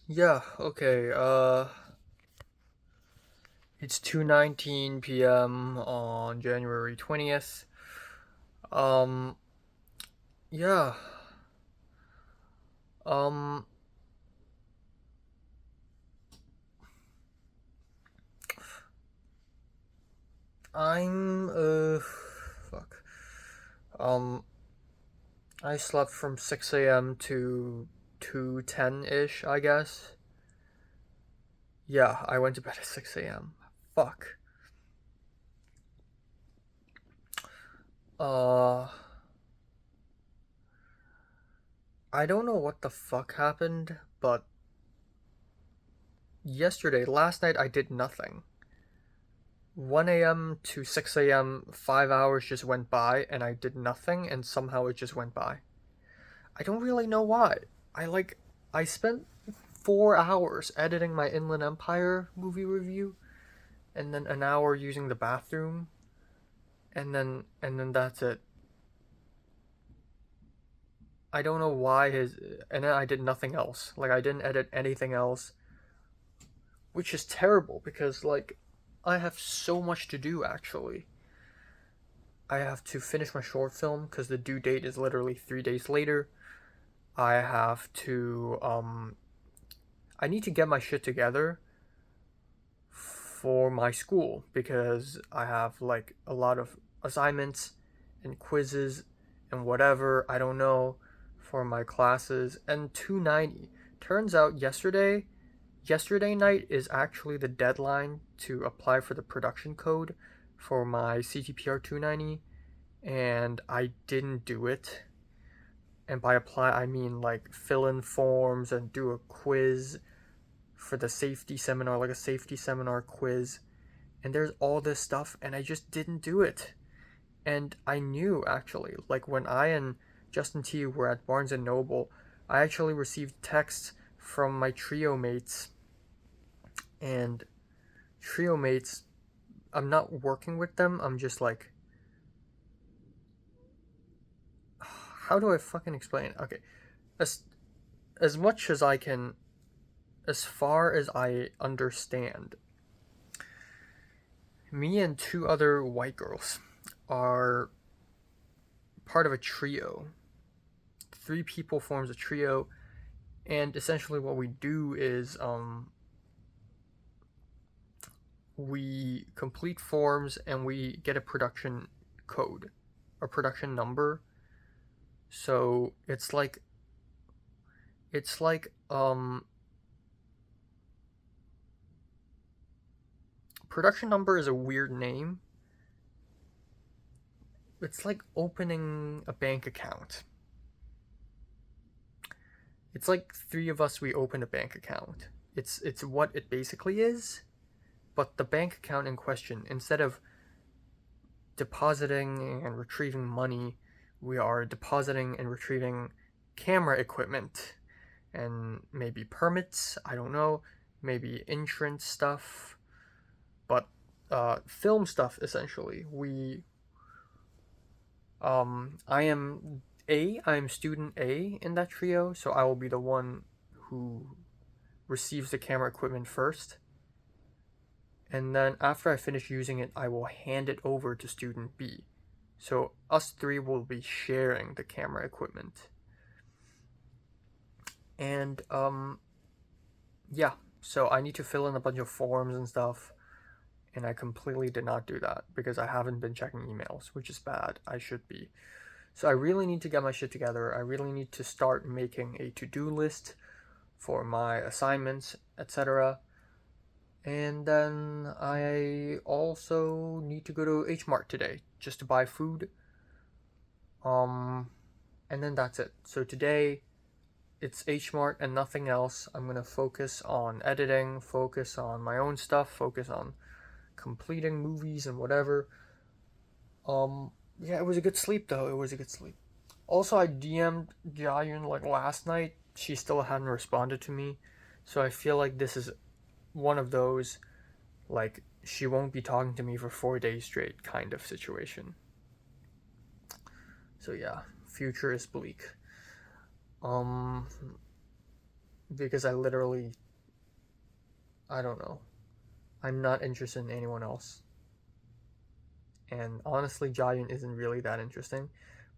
Yeah, okay. It's 2:19 p.m. on January 20th. Um yeah. Um I'm fuck. Um I slept from 6 a.m. to 2:10-ish, I guess. Yeah, I went to bed at 6 a.m. Fuck. Uh I don't know what the fuck happened, but last night I did nothing. 1 a.m. to 6 a.m., 5 hours just went by and I did nothing and somehow it just went by. I don't really know why. I like, I spent 4 hours editing my Inland Empire movie review and then an hour using the bathroom and then that's it. I don't know why and then I did nothing else. Like, I didn't edit anything else, which is terrible because, like, I have so much to do actually. I have to finish my short film because the due date is literally 3 days later. I have to I need to get my shit together for my school because I have like a lot of assignments and quizzes and whatever, I don't know, for my classes. And 290. Turns out yesterday night is actually the deadline to apply for the production code for my CTPR 290 and I didn't do it. And by apply, I mean like fill in forms and do a quiz for the safety seminar, like a safety seminar quiz. And there's all this stuff, and I just didn't do it. And I knew actually, like when I and Justin T were at Barnes and Noble, I actually received texts from my trio mates, and trio mates, I'm not working with them. I'm just like, how do I fucking explain it? Okay, as as much as I can, as far as I understand, me and two other white girls are part of a trio. Three people forms a trio, and essentially what we do is we complete forms and we get a production code, a production number. So it's like production number is a weird name. It's like opening a bank account. It's like three of us, we open a bank account. It's what it basically is, but the bank account in question, instead of depositing and retrieving money, we are depositing and retrieving camera equipment and maybe permits, I don't know, maybe insurance stuff, but film stuff essentially. I'm student A in that trio, so I will be the one who receives the camera equipment first. And then after I finish using it, I will hand it over to student B. So us three will be sharing the camera equipment. And yeah, so I need to fill in a bunch of forms and stuff, and I completely did not do that because I haven't been checking emails, which is bad. I should be. So I really need to get my shit together. I really need to start making a to-do list for my assignments, etc. And then I also need to go to H Mart today just to buy food. Um, and then that's it. So today it's H Mart and nothing else. I'm gonna focus on editing, focus on my own stuff, focus on completing movies and whatever. Yeah, it was a good sleep though. It was a good sleep. Also, I DM'd Jayun like last night. She still hadn't responded to me, so I feel like this is one of those like she won't be talking to me for 4 days straight kind of situation. So yeah, future is bleak. Um, because I don't know. I'm not interested in anyone else. And honestly, Jiayun isn't really that interesting.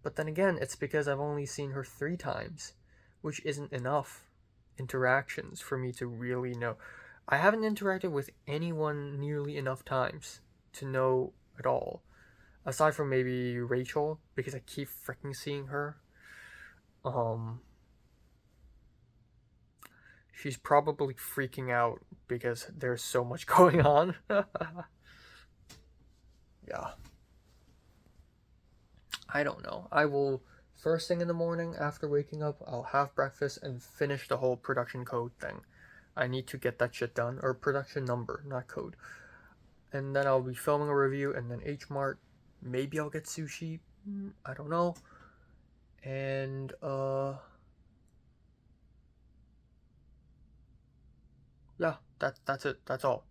But then again, it's because I've only seen her 3 times, which isn't enough interactions for me to really know. I haven't interacted with anyone nearly enough times to know at all. Aside from maybe Rachel, because I keep freaking seeing her. Um, she's probably freaking out because there's so much going on. Yeah. I don't know. I will, first thing in the morning after waking up, I'll have breakfast and finish the whole production code thing. I need to get that shit done, or production number, not code. And then I'll be filming a review, and then H Mart. Maybe I'll get sushi. I don't know. And yeah, that's it. That's all.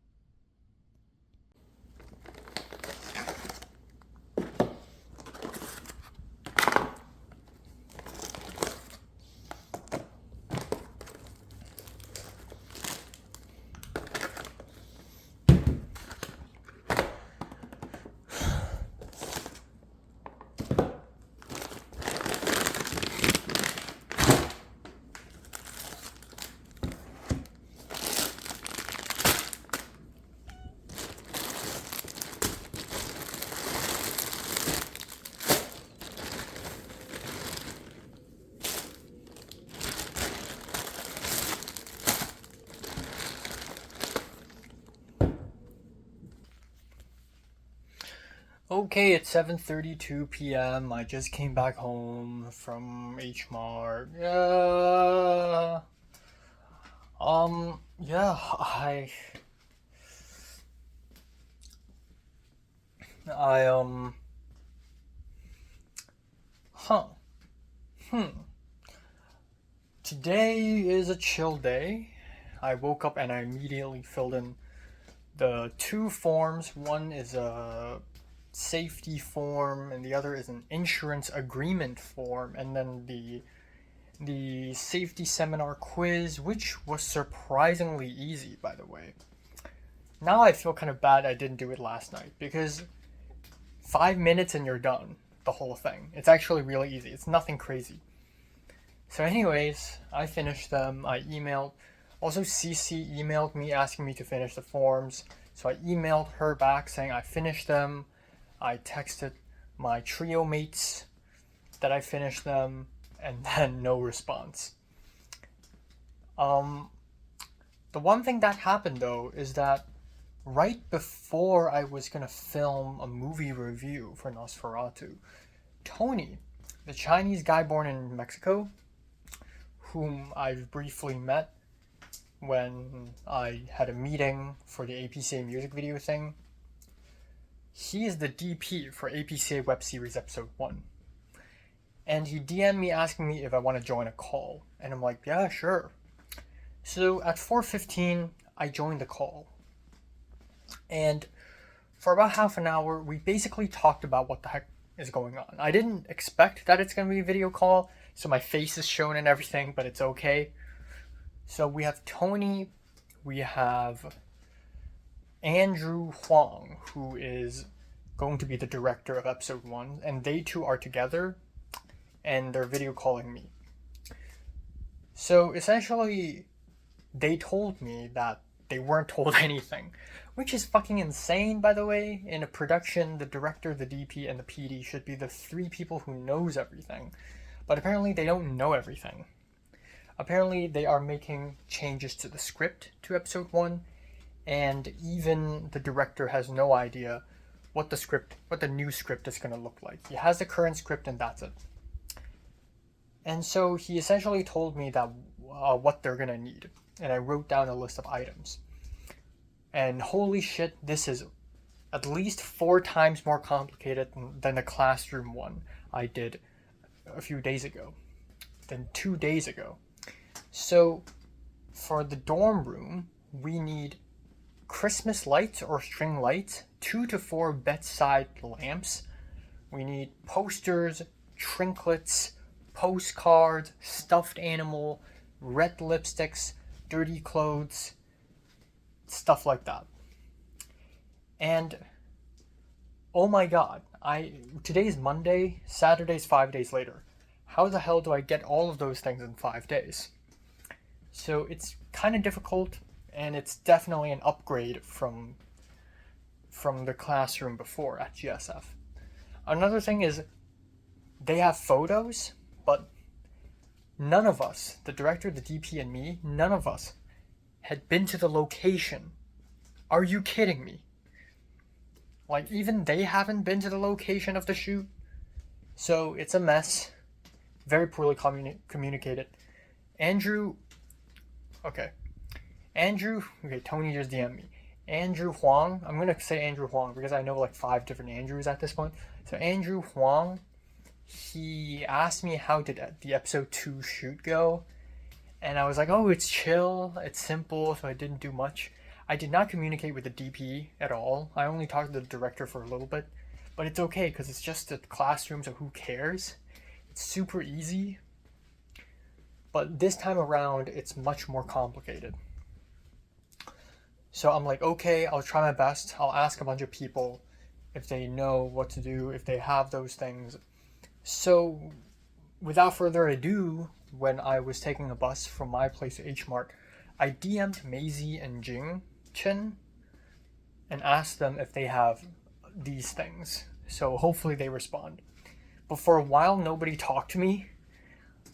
Okay, it's 7:32 p.m. I just came back home from H Mart. Yeah, I huh. Hmm. Today is a chill day. I woke up and I immediately filled in the 2 forms. One is a safety form and the other is an insurance agreement form, and then the safety seminar quiz, which was surprisingly easy, by the way. Now I feel kind of bad I didn't do it last night, because 5 minutes and you're done the whole thing. It's actually really easy. It's nothing crazy. So anyways, I finished them. I emailed, also CC emailed me asking me to finish the forms. So I emailed her back saying I finished them. I texted my trio mates that I finished them, and then no response. Um, the one thing that happened though is that right before I was gonna film a movie review for Nosferatu, Tony, the Chinese guy born in Mexico, whom I've briefly met when I had a meeting for the APCA music video thing, he is the DP for APCA web series episode 1. And he DM'd me asking me if I want to join a call. And I'm like, yeah, sure. So at 4:15, I joined the call. And for about half an hour, we basically talked about what the heck is going on. I didn't expect that it's going to be a video call, so my face is shown and everything, but it's okay. So we have Tony, we have Andrew Huang, who is going to be the director of episode 1, and they two are together, and they're video calling me. So essentially, they told me that they weren't told anything, which is fucking insane, by the way. In a production, the director, the DP, and the PD should be the 3 people who knows everything. But apparently they don't know everything. Apparently they are making changes to the script to episode 1, and even the director has no idea what the new script is going to look like. He has the current script and that's it. And so he essentially told me that what they're going to need. And I wrote down a list of items. And holy shit, this is at least 4 times more complicated than the classroom one I did a few days ago, than 2 days ago. So for the dorm room, we need Christmas lights or string lights, 2 to 4 bedside lamps. We need posters, trinkets, postcards, stuffed animal, red lipsticks, dirty clothes, stuff like that. And oh my god, today's Monday, Saturday's 5 days later. How the hell do I get all of those things in 5 days? So it's kind of difficult, and it's definitely an upgrade from the classroom before at GSF. Another thing is they have photos, but none of us, the director, the DP, and me, none of us had been to the location. Are you kidding me? Like, even they haven't been to the location of the shoot. So it's a mess. Very poorly communicated. Okay, Tony just DM'd me. Andrew Huang, I'm going to say Andrew Huang because I know like 5 different Andrews at this point. So Andrew Huang, he asked me how did the episode 2 shoot go. And I was like, oh, it's chill, it's simple, so I didn't do much. I did not communicate with the DP at all. I only talked to the director for a little bit. But it's okay because it's just a classroom, so who cares? It's super easy. But this time around, it's much more complicated. So I'm like, okay, I'll try my best. I'll ask a bunch of people if they know what to do, if they have those things. So without further ado, when I was taking a bus from my place to H Mart, I DM'd Maisie and Jing Chen and asked them if they have these things. So hopefully they respond. But for a while, nobody talked to me.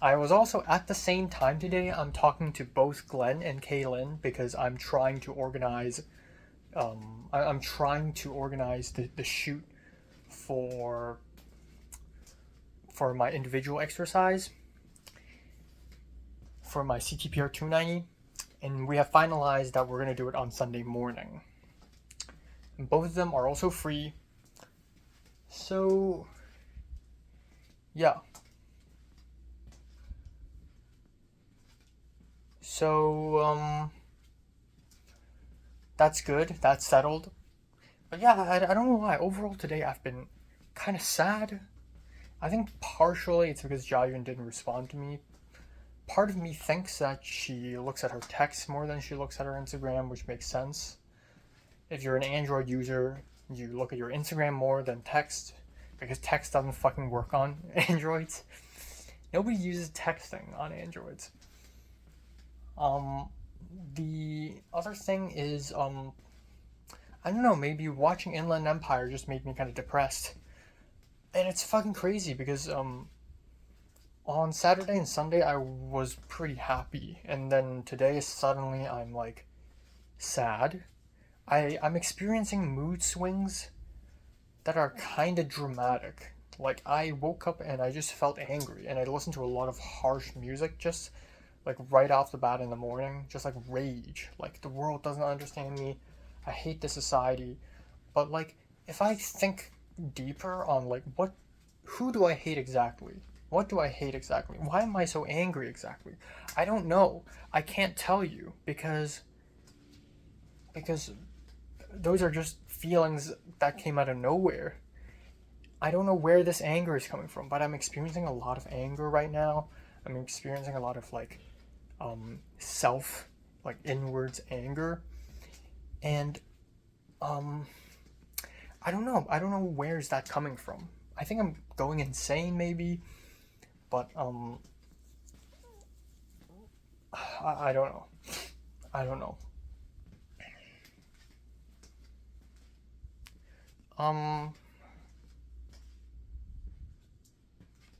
I was also, at the same time today, I'm talking to both Glenn and Kaylin because I'm trying to organize the shoot for my individual exercise for my CTPR 290, and we have finalized that we're going to do it on Sunday morning. And both of them are also free. So yeah. So, that's good. That's settled. But yeah, I don't know why. Overall today I've been kind of sad. I think partially it's because Jiayun didn't respond to me. Part of me thinks that she looks at her texts more than she looks at her Instagram, which makes sense. If you're an Android user, you look at your Instagram more than text, because text doesn't fucking work on Androids. Nobody uses texting on Androids. The other thing is, I don't know, maybe watching Inland Empire just made me kind of depressed. And it's fucking crazy because, on Saturday and Sunday I was pretty happy, and then today suddenly I'm like sad. I'm experiencing mood swings that are kind of dramatic. Like, I woke up and I just felt angry, and I listened to a lot of harsh music just like right off the bat in the morning, just like rage. Like, the world doesn't understand me. I hate the society. But like, if I think deeper on like who do I hate exactly? What do I hate exactly? Why am I so angry exactly? I don't know. I can't tell you because those are just feelings that came out of nowhere. I don't know where this anger is coming from, but I'm experiencing a lot of anger right now. I'm experiencing a lot of like self, like inwards anger, and I don't know where's that coming from. I think I'm going insane maybe, but I don't know.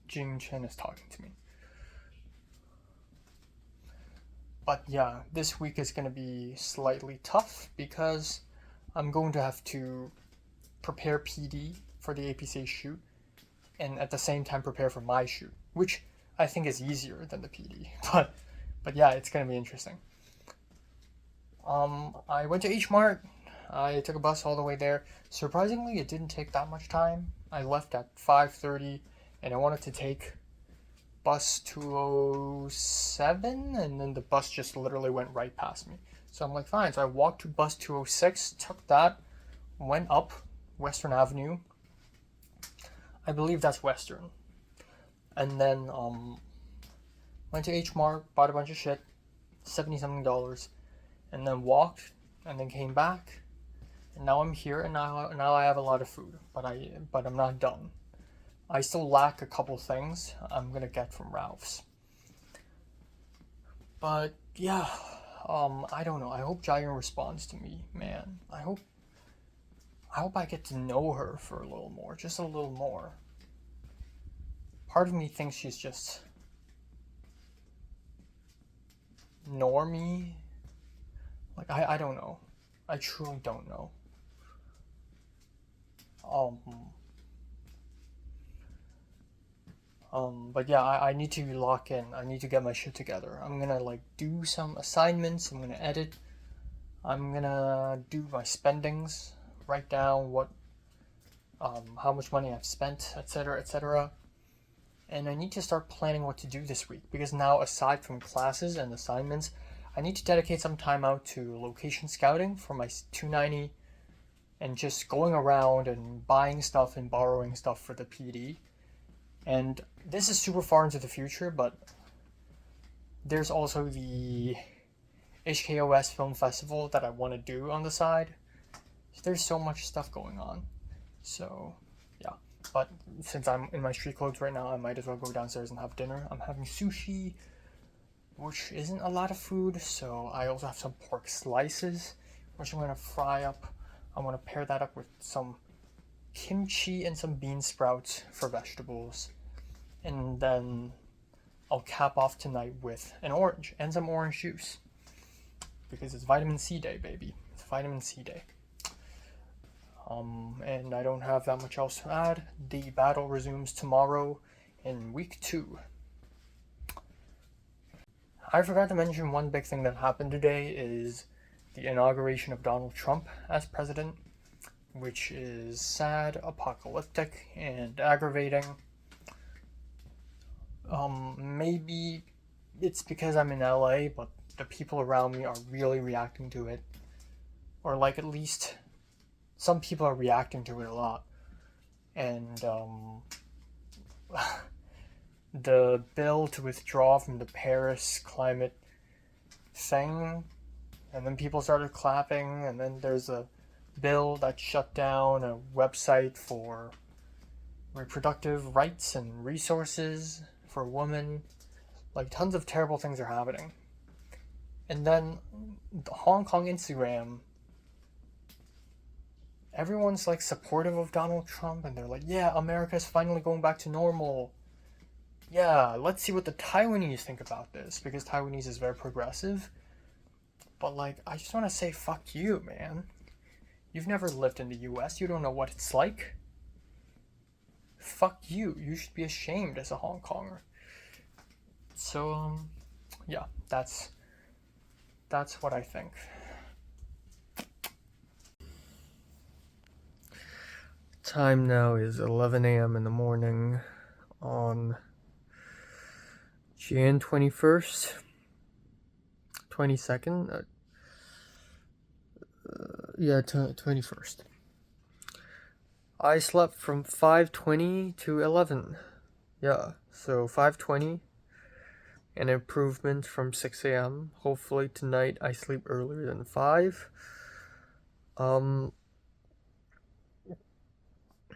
Jing Chen is talking to me. But yeah, this week is going to be slightly tough because I'm going to have to prepare PD for the APCA shoot and at the same time prepare for my shoot, which I think is easier than the PD. But yeah, it's going to be interesting. I went to H Mart. I took a bus all the way there. Surprisingly, it didn't take that much time. I left at 5:30 and I wanted to take bus 207, and then the bus just literally went right past me. So I'm like, fine. So I walked to bus 206, took that, went up Western Avenue. I believe that's Western. And then Went to H Mart, bought a bunch of shit, $70 something, and then walked, and then came back, and now I'm here, and now I have a lot of food, but I'm not done. I still lack a couple things I'm gonna get from Ralph's. But yeah, I don't know. I hope Jaya responds to me, man. I hope I get to know her for a little more, just a little more. Part of me thinks she's just normie. Like I don't know. I truly don't know. Um but yeah, I need to lock in. I need to get my shit together. I'm gonna like do some assignments. I'm gonna edit. I'm gonna do my spendings. Write down how much money I've spent, etc., etc. And I need to start planning what to do this week because now, aside from classes and assignments, I need to dedicate some time out to location scouting for my 290 and just going around and buying stuff and borrowing stuff for the PD. And this is super far into the future, but there's also the HKOS Film Festival that I want to do on the side. There's so much stuff going on. So, yeah. But since I'm in my street clothes right now, I might as well go downstairs and have dinner. I'm having sushi, which isn't a lot of food, so I also have some pork slices, which I'm going to fry up. I'm going to pair that up with some kimchi and some bean sprouts for vegetables. And then I'll cap off tonight with an orange and some orange juice. Because it's vitamin C day, baby. It's vitamin C day. And I don't have that much else to add. The battle resumes tomorrow in week 2. I forgot to mention one big thing that happened today is the inauguration of Donald Trump as president, which is sad, apocalyptic, and aggravating. Maybe it's because I'm in LA, but the people around me are really reacting to it. Or like at least some people are reacting to it a lot. And the bill to withdraw from the Paris climate thing, and then people started clapping, and then there's a bill that shut down a website for reproductive rights and resources for women. Like, tons of terrible things are happening. And then the Hong Kong Instagram, everyone's like supportive of Donald Trump, and they're like, yeah, America's finally going back to normal. Yeah, let's see what the Taiwanese think about this, because Taiwanese is very progressive. But like, I just want to say, fuck you, man. You've never lived in the US, you don't know what it's like. Fuck you, you should be ashamed as a Hong Konger. So, yeah, that's what I think. Time now is 11 a.m. in the morning on Jan 21st, 22nd, 21st. I slept from 5:20 to 11. Yeah, so 5:20, an improvement from 6 a.m. Hopefully tonight I sleep earlier than 5.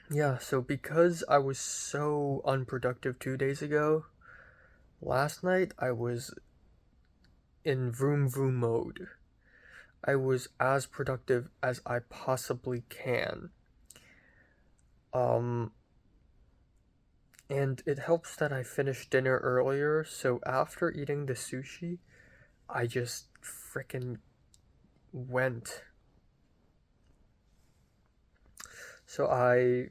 Yeah, so because I was so unproductive 2 days ago, last night I was in vroom vroom mode. I was as productive as I possibly can. And it helps that I finished dinner earlier, so after eating the sushi, I just frickin' went. So I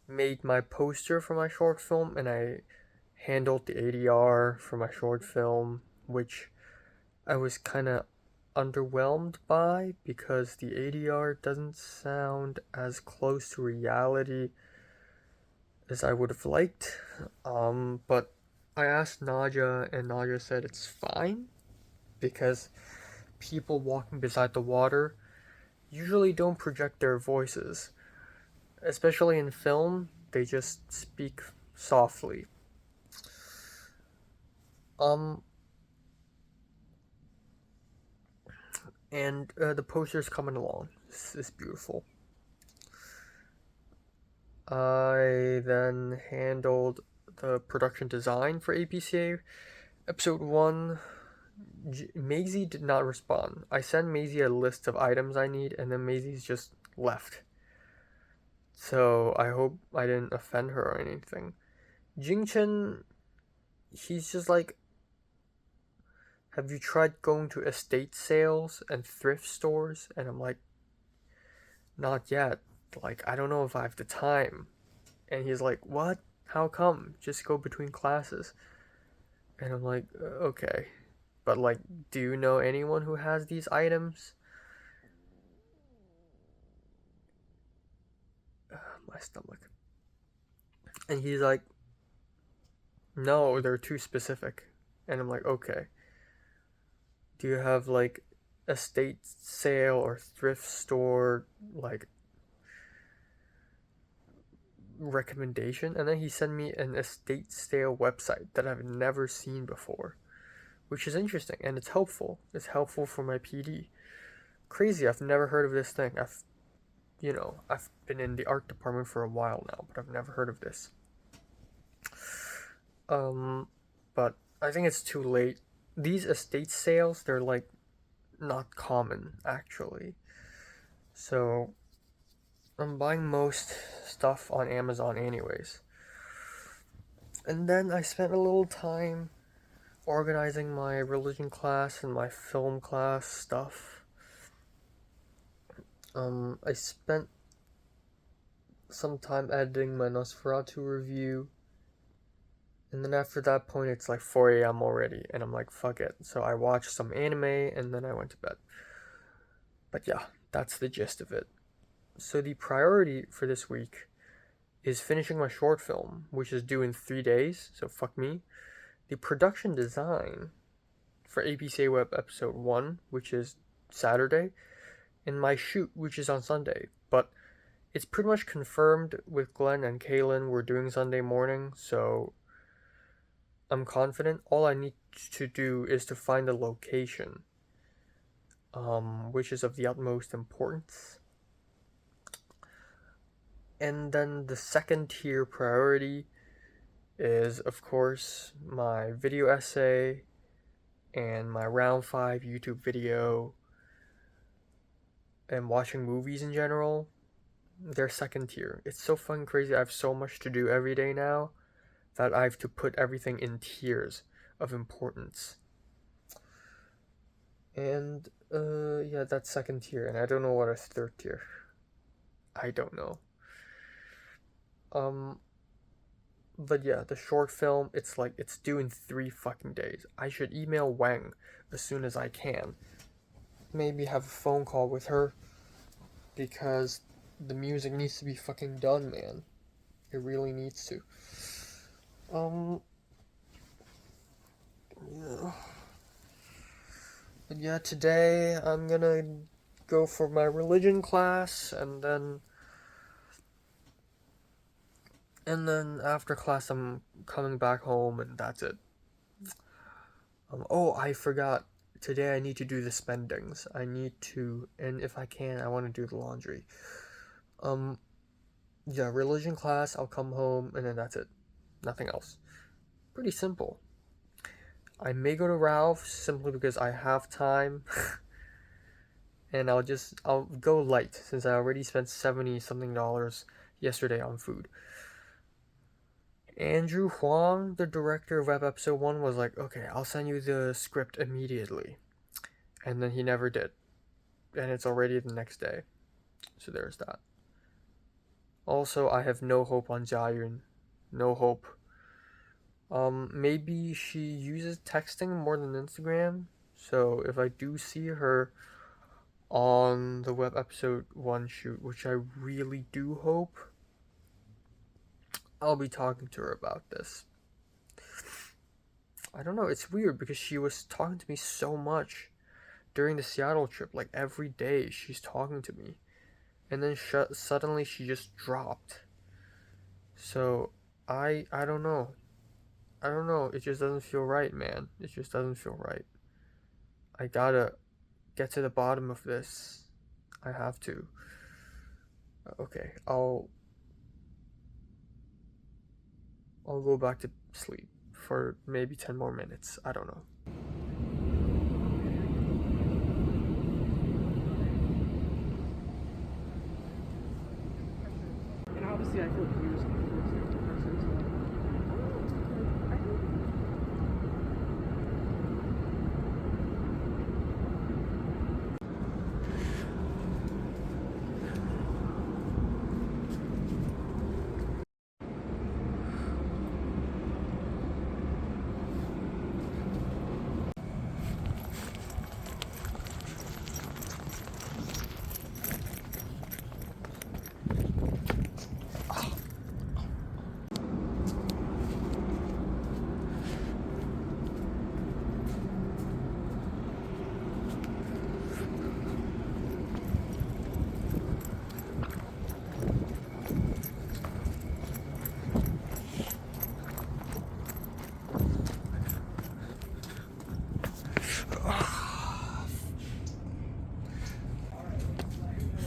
made my poster for my short film, and I handled the ADR for my short film, which I was kind of underwhelmed by because the ADR doesn't sound as close to reality as I would have liked. But I asked Naja, and Naja said it's fine because people walking beside the water usually don't project their voices. Especially in film, they just speak softly. Um, and the poster's coming along. This is beautiful. I then handled the production design for APCA episode 1. Maisie did not respond. I sent Maisie a list of items I need, and then Maisie's just left. So I hope I didn't offend her or anything. Jingchen, he's just like, have you tried going to estate sales and thrift stores? And I'm like, not yet. Like, I don't know if I have the time. And he's like, what? How come? Just go between classes. And I'm like, okay. But, like, do you know anyone who has these items? My stomach. And he's like, no, they're too specific. And I'm like, okay. Do you have, like, estate sale or thrift store, like, recommendation? And then he sent me an estate sale website that I've never seen before, which is interesting, and it's helpful. It's helpful for my PD. Crazy, I've never heard of this thing. I've been in the art department for a while now, but I've never heard of this. But I think it's too late. These estate sales, they're like not common actually. So I'm buying most stuff on Amazon anyways. And then I spent a little time organizing my religion class and my film class stuff. I spent some time editing my Nosferatu review. And then after that point, it's like 4 a.m. already, and I'm like, fuck it. So I watched some anime, and then I went to bed. But yeah, that's the gist of it. So the priority for this week is finishing my short film, which is due in 3 days, so fuck me. The production design for APCA Web Episode 1, which is Saturday, and my shoot, which is on Sunday. But it's pretty much confirmed with Glenn and Kaylin we're doing Sunday morning, so I'm confident. All I need to do is to find a location, which is of the utmost importance. And then the second tier priority is, of course, my video essay and my round 5 YouTube video and watching movies in general. They're second tier. It's so fucking crazy. I have so much to do every day now that I have to put everything in tiers of importance. And yeah, that's second tier, and I don't know what is third tier. I don't know. But yeah, the short film, it's due in 3 fucking days. I should email Wang as soon as I can. Maybe have a phone call with her, because the music needs to be fucking done, man. It really needs to. Yeah. But yeah, today I'm gonna go for my religion class, and then after class I'm coming back home, and that's it. Oh, I forgot. Today I need to do the spendings. I need to, and if I can, I want to do the laundry. Yeah, religion class, I'll come home, and then that's it. Nothing else. Pretty simple. I may go to Ralph's simply because I have time. And I'll go light since I already spent $70 something yesterday on food. Andrew Huang, the director of Web Episode 1, was like, okay, I'll send you the script immediately. And then he never did. And it's already the next day. So there's that. Also, I have no hope on Jiayun. No hope. Maybe she uses texting more than Instagram. So if I do see her on the Web Episode 1 shoot, which I really do hope, I'll be talking to her about this. I don't know, it's weird because she was talking to me so much during the Seattle trip. Like every day she's talking to me. And then suddenly she just dropped. So I don't know. I don't know. It just doesn't feel right, man. It just doesn't feel right. I gotta get to the bottom of this. I have to. Okay, I'll go back to sleep for maybe 10 more minutes. I don't know. And obviously, I feel confused towards the person. So, I think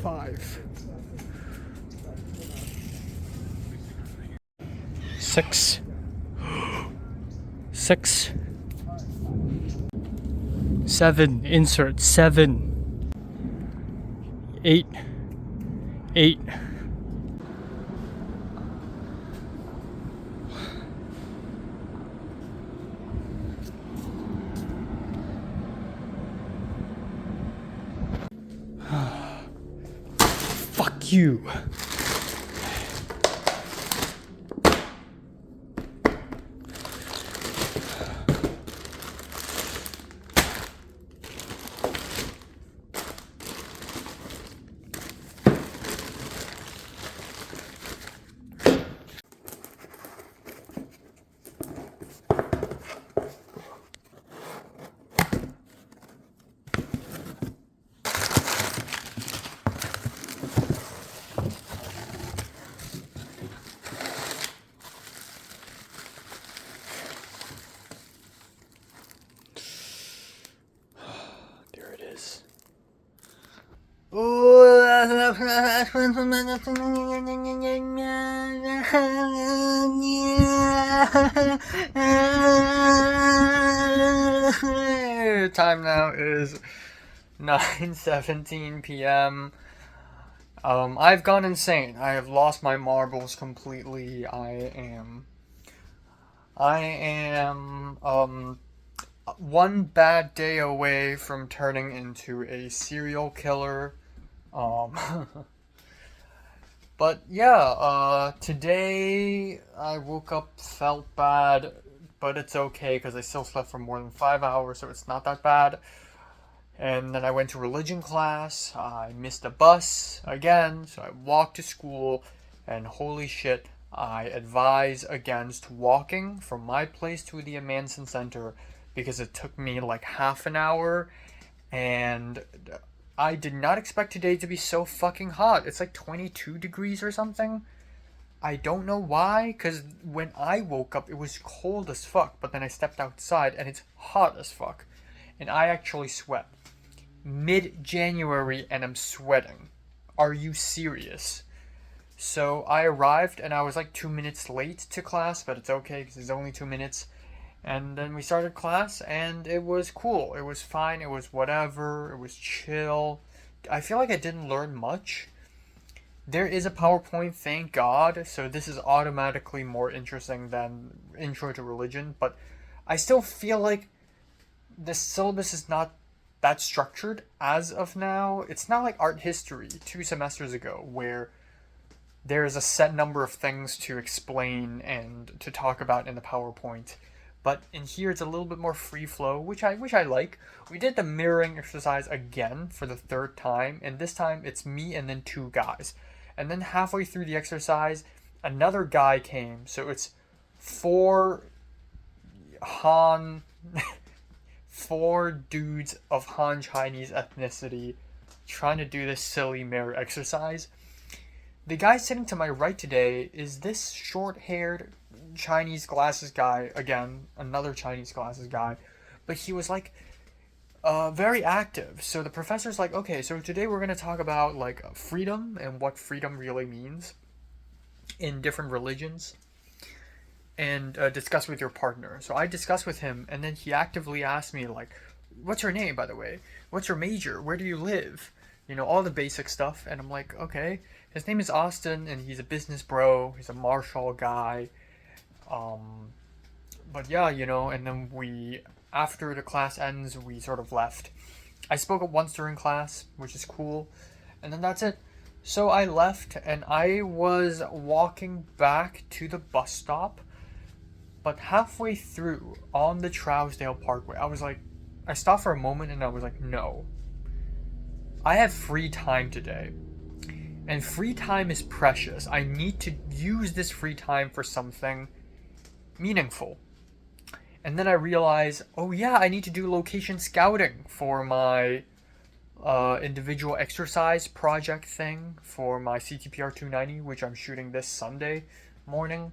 5, 6, 6, 7, insert 7, 8, 8. Fuck you. There it is. Time now is 9:17 p.m. I've gone insane. I have lost my marbles completely. I am one bad day away from turning into a serial killer. Um, but yeah, today I woke up, felt bad, but it's okay because I still slept for more than 5 hours, so it's not that bad. And then I went to religion class. I missed a bus again, so I walked to school. And holy shit, I advise against walking from my place to the Manson Center because it took me like half an hour. And I did not expect today to be so fucking hot. It's like 22 degrees or something. I don't know why, because when I woke up, it was cold as fuck. But then I stepped outside and it's hot as fuck. And I actually sweat mid-January and I'm sweating. Are you serious? So I arrived and I was like 2 minutes late to class, but it's okay because it's only 2 minutes. And then we started class and it was cool. It was fine. It was whatever. It was chill. I feel like I didn't learn much. There is a PowerPoint, thank God. So this is automatically more interesting than Intro to Religion. But I still feel like the syllabus is not that structured as of now. It's not like art history 2 semesters ago where there's a set number of things to explain and to talk about in the PowerPoint. But in here it's a little bit more free flow, which I like. We did the mirroring exercise again for the third time, and this time it's me and then two guys. And then halfway through the exercise, another guy came. So it's four Han four dudes of Han Chinese ethnicity trying to do this silly mirror exercise. The guy sitting to my right today is this short-haired Chinese glasses guy again, another Chinese glasses guy, but he was like very active. So the professor's like, okay, so today we're gonna talk about like freedom and what freedom really means in different religions, and discuss with your partner. So I discussed with him, and then he actively asked me like, "What's your name, by the way? What's your major? Where do you live?" You know, all the basic stuff. And I'm like, okay. His name is Austin, and he's a business bro. He's a martial guy. Um, but yeah, you know. And then after the class ends, we sort of left. I spoke up once during class, which is cool, and then that's it. So I left, and I was walking back to the bus stop, but halfway through on the Trousdale Parkway, I stopped for a moment and I was like, no. I have free time today. And free time is precious. I need to use this free time for something meaningful. And then I realized, oh yeah, I need to do location scouting for my individual exercise project thing for my CTPR 290, which I'm shooting this Sunday morning.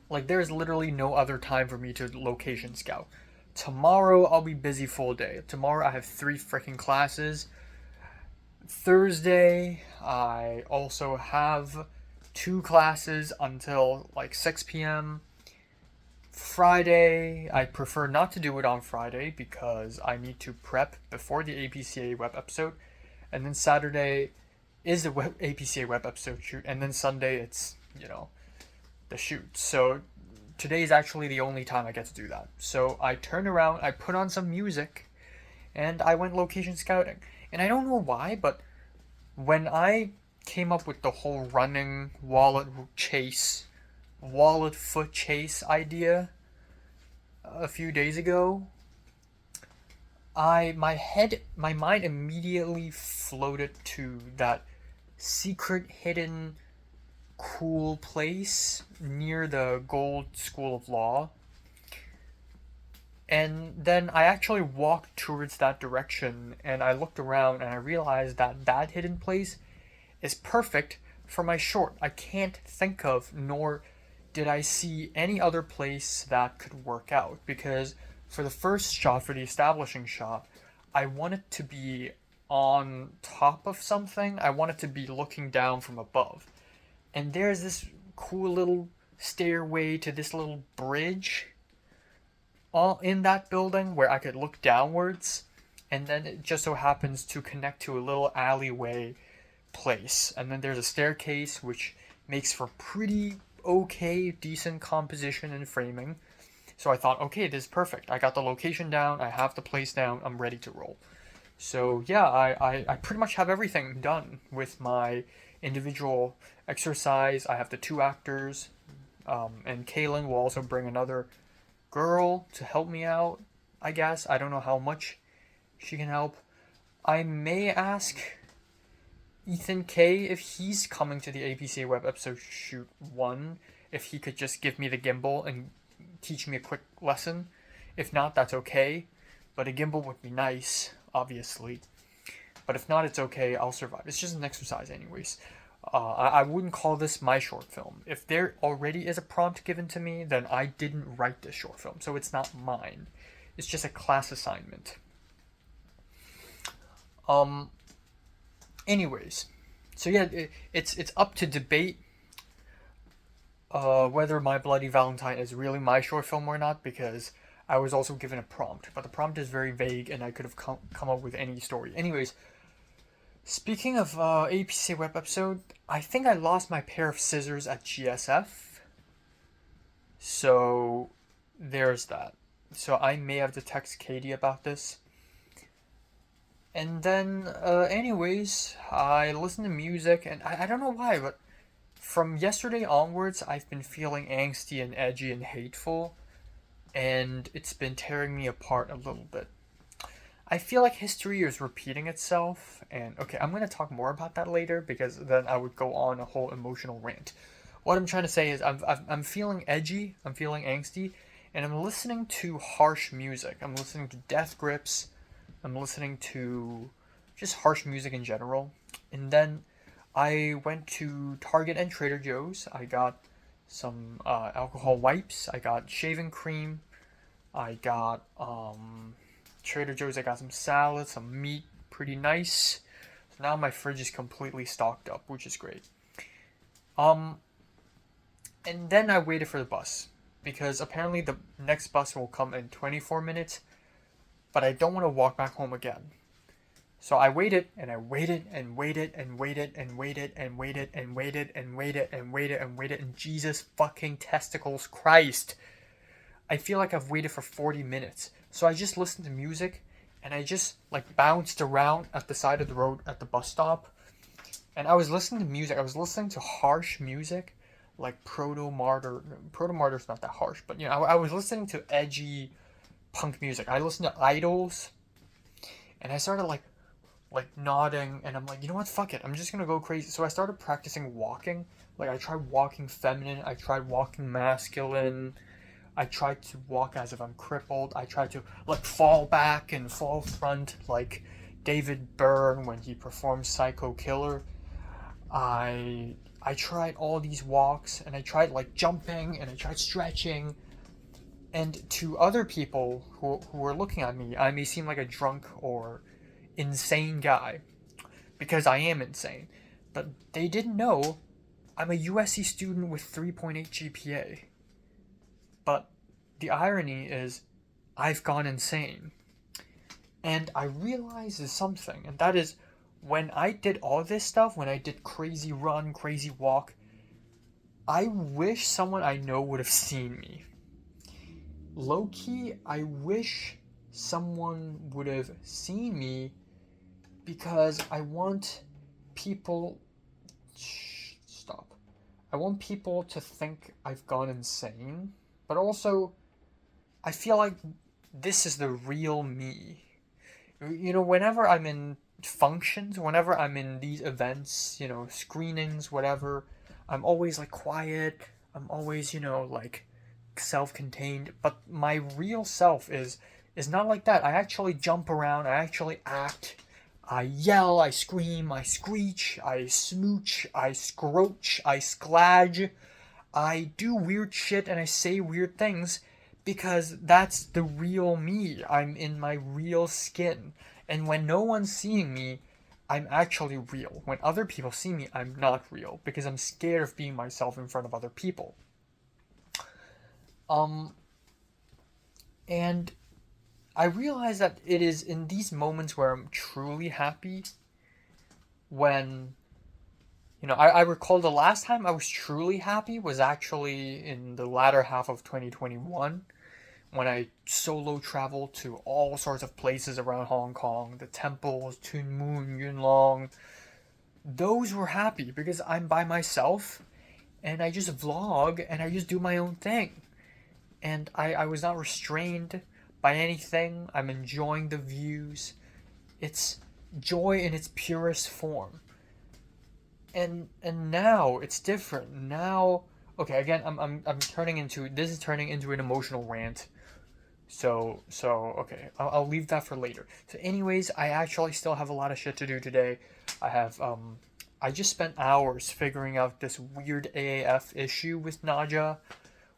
Like, there's literally no other time for me to location scout. Tomorrow, I'll be busy full day. Tomorrow, I have 3 freaking classes. Thursday, I also have 2 classes until like 6 p.m. Friday, I prefer not to do it on Friday because I need to prep before the APCA web episode. And then Saturday is the APCA web episode shoot. And then Sunday, it's, the shoot. So today is actually the only time I get to do that. So I turned around, I put on some music, and I went location scouting. And I don't know why, but when I came up with the whole running wallet foot chase idea a few days ago, my mind immediately floated to that secret hidden cool place near the Gold School of Law. And then I actually walked towards that direction, and I looked around and I realized that hidden place is perfect for my short. I can't think of, nor did I see any other place that could work out, because for the first shot, for the establishing shot, I wanted to be on top of something. I wanted to be looking down from above. And there's this cool little stairway to this little bridge all in that building where I could look downwards, and then it just so happens to connect to a little alleyway place. And then there's a staircase which makes for pretty okay, decent composition and framing. So I thought, okay, this is perfect. I got the location down, I have the place down, I'm ready to roll. So yeah, I pretty much have everything done with my individual exercise. I have the 2 actors, and Kaylin will also bring another girl to help me out, I guess. I don't know how much she can help. I may ask Ethan K if he's coming to the APCA web episode shoot 1, if he could just give me the gimbal and teach me a quick lesson. If not, that's okay, but a gimbal would be nice, obviously. But if not, it's okay, I'll survive. It's just an exercise anyways. I wouldn't call this my short film. If there already is a prompt given to me, then I didn't write this short film, so it's not mine. It's just a class assignment. Anyways, so yeah, it's up to debate whether My Bloody Valentine is really my short film or not, because I was also given a prompt, but the prompt is very vague and I could have come up with any story. Anyways, speaking of APCA web episode, I think I lost my pair of scissors at GSF. So there's that. So I may have to text Katie about this. And then, anyways, I listen to music, and I don't know why, but from yesterday onwards, I've been feeling angsty and edgy and hateful, and it's been tearing me apart a little bit. I feel like history is repeating itself, and okay, I'm going to talk more about that later, because then I would go on a whole emotional rant. What I'm trying to say is I'm feeling edgy, I'm feeling angsty, and I'm listening to harsh music. I'm listening to Death Grips, I'm listening to just harsh music in general. And then I went to Target and Trader Joe's. I got some alcohol wipes. I got shaving cream. I got Trader Joe's. I got some salad, some meat, pretty nice. So now my fridge is completely stocked up, which is great. Um, and then I waited for the bus because apparently the next bus will come in 24 minutes, but I don't want to walk back home again. So I waited and I waited and waited and waited and waited and waited and waited and waited and waited and waited and Jesus fucking testicles Christ. I feel like I've waited for 40 minutes. So I just listened to music and I just like bounced around at the side of the road at the bus stop. And I was listening to music. I was listening to harsh music like Proto Martyr. Proto Martyr's not that harsh, but you know, I was listening to edgy punk music. I listened to Idols and I started like nodding and I'm like, you know what, fuck it, I'm just gonna go crazy. So I started practicing walking. Like I tried walking feminine, I tried walking masculine, I tried to walk as if I'm crippled, I tried to like fall back and fall front like David Byrne when he performed Psycho Killer. I tried all these walks and I tried like jumping and I tried stretching, and to other people who were looking at me I may seem like a drunk or insane guy, because I am insane. But they didn't know I'm a USC student with 3.8 GPA. But the irony is, I've gone insane. And I realized there's something, and that is when I did all this stuff, when I did crazy run, crazy walk, I wish someone I know would have seen me. Low key, I wish someone would have seen me because I want people. Stop. I want people to think I've gone insane, but also I feel like this is the real me. You know, whenever I'm in functions, whenever I'm in these events, you know, screenings, whatever, I'm always like quiet. I'm always, you know, like self-contained, but my real self is not like that. I actually jump around, I actually act, I yell, I scream, I screech, I smooch, I scroach, I sklage, I do weird shit and I say weird things because that's the real me. I'm in my real skin. And when no one's seeing me, I'm actually real. When other people see me, I'm not real because I'm scared of being myself in front of other people. Um, and I realize that it is in these moments where I'm truly happy when, you know, I recall the last time I was truly happy was actually in the latter half of 2021 when I solo traveled to all sorts of places around Hong Kong, the temples, Tuen Mun, Yuen Long. Those were happy because I'm by myself and I just vlog and I just do my own thing. And I was not restrained by anything. I'm enjoying the views. It's joy in its purest form. And now it's different. Now, okay, again, I'm turning into, this is turning into an emotional rant. So okay, I'll leave that for later. So anyways, I actually still have a lot of shit to do today. I just spent hours figuring out this weird AAF issue with Naja,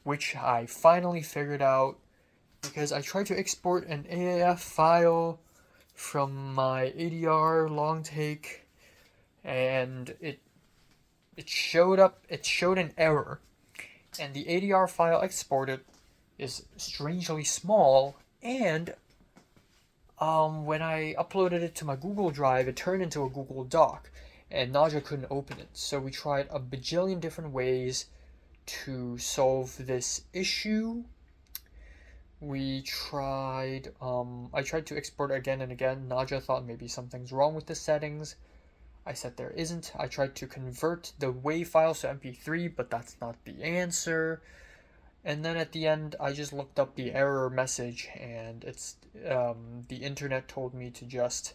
which I finally figured out because I tried to export an AAF file from my ADR long take and it showed an error, and the ADR file exported is strangely small, and when I uploaded it to my Google Drive, it turned into a Google Doc, and Naja couldn't open it. So we tried a bajillion different ways to solve this issue. I tried to export it again and again. Naja thought maybe something's wrong with the settings. I said there isn't. I tried to convert the WAV files to MP3, but that's not the answer. And then at the end, I just looked up the error message, and it's the internet told me to just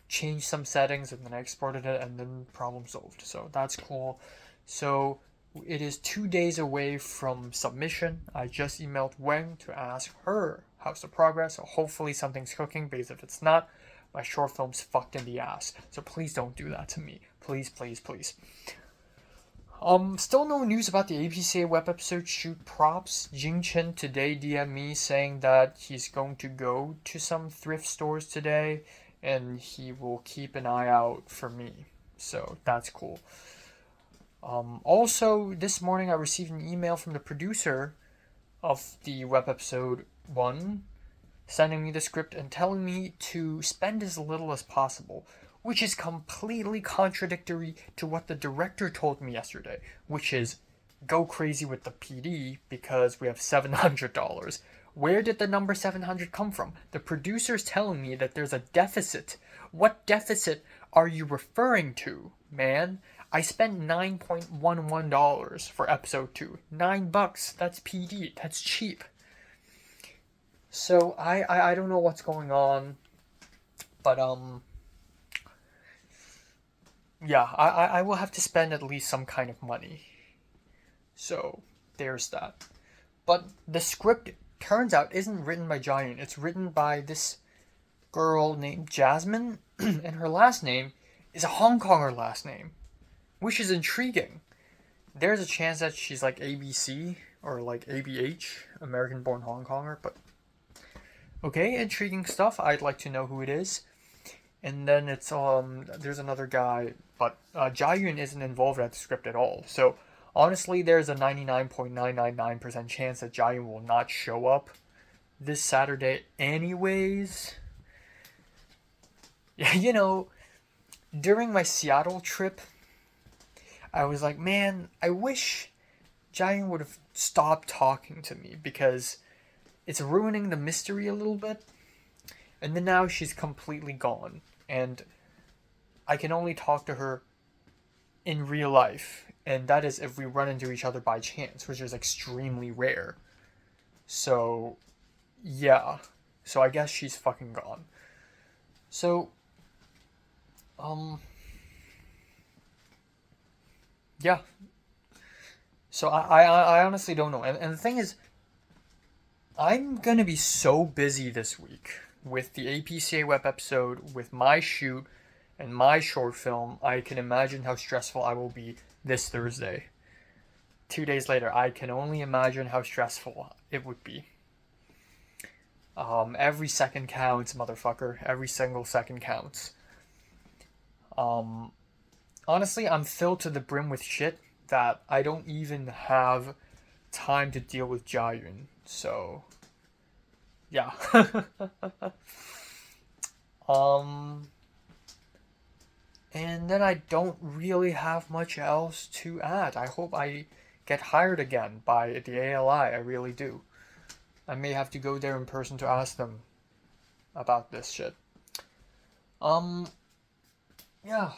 change some settings, and then I exported it, and then problem solved. So that's cool. So it is 2 days away from submission. I just emailed Weng to ask her how's the progress. So hopefully something's cooking, because if it's not, my short film's fucked in the ass. So please don't do that to me. Please, please, please. Still no news about the APCA web episode shoot props. Jing Chen today DM'd me saying that he's going to go to some thrift stores today and he will keep an eye out for me. So that's cool. Also, this morning I received an email from the producer of the web episode 1 sending me the script and telling me to spend as little as possible, which is completely contradictory to what the director told me yesterday, which is go crazy with the PD because we have $700. Where did the number 700 come from? The producer's telling me that there's a deficit. What deficit are you referring to, man? I spent $9.11 for episode 2. $9, that's PD, that's cheap. So I don't know what's going on, but yeah, I will have to spend at least some kind of money. So there's that. But the script turns out isn't written by Giant. It's written by this girl named Jasmine, and her last name is a Hong Konger last name, which is intriguing. There's a chance that she's like ABC or like ABH, American born Hong Konger, but okay, intriguing stuff. I'd like to know who it is. And then it's there's another guy, but Jae-yoon isn't involved at the script at all. So honestly, there's a 99.999% chance that Jae-yoon will not show up this Saturday anyways. You know, during my Seattle trip, I was like, man, I wish Jae-yoon would have stopped talking to me because it's ruining the mystery a little bit. And then now she's completely gone. And I can only talk to her in real life. And that is if we run into each other by chance, which is extremely rare. So, yeah. So I guess she's fucking gone. So, yeah. So I honestly don't know. And the thing is, I'm gonna be so busy this week with the APCA web episode, with my shoot, and my short film. I can imagine how stressful I will be this Thursday. 2 days later, I can only imagine how stressful it would be. Every second counts, motherfucker. Every single second counts. Honestly, I'm filled to the brim with shit that I don't even have time to deal with Jae-yoon. So, yeah. um, and then I don't really have much else to add. I hope I get hired again by the ALI. I really do. I may have to go there in person to ask them about this shit. Um, yeah.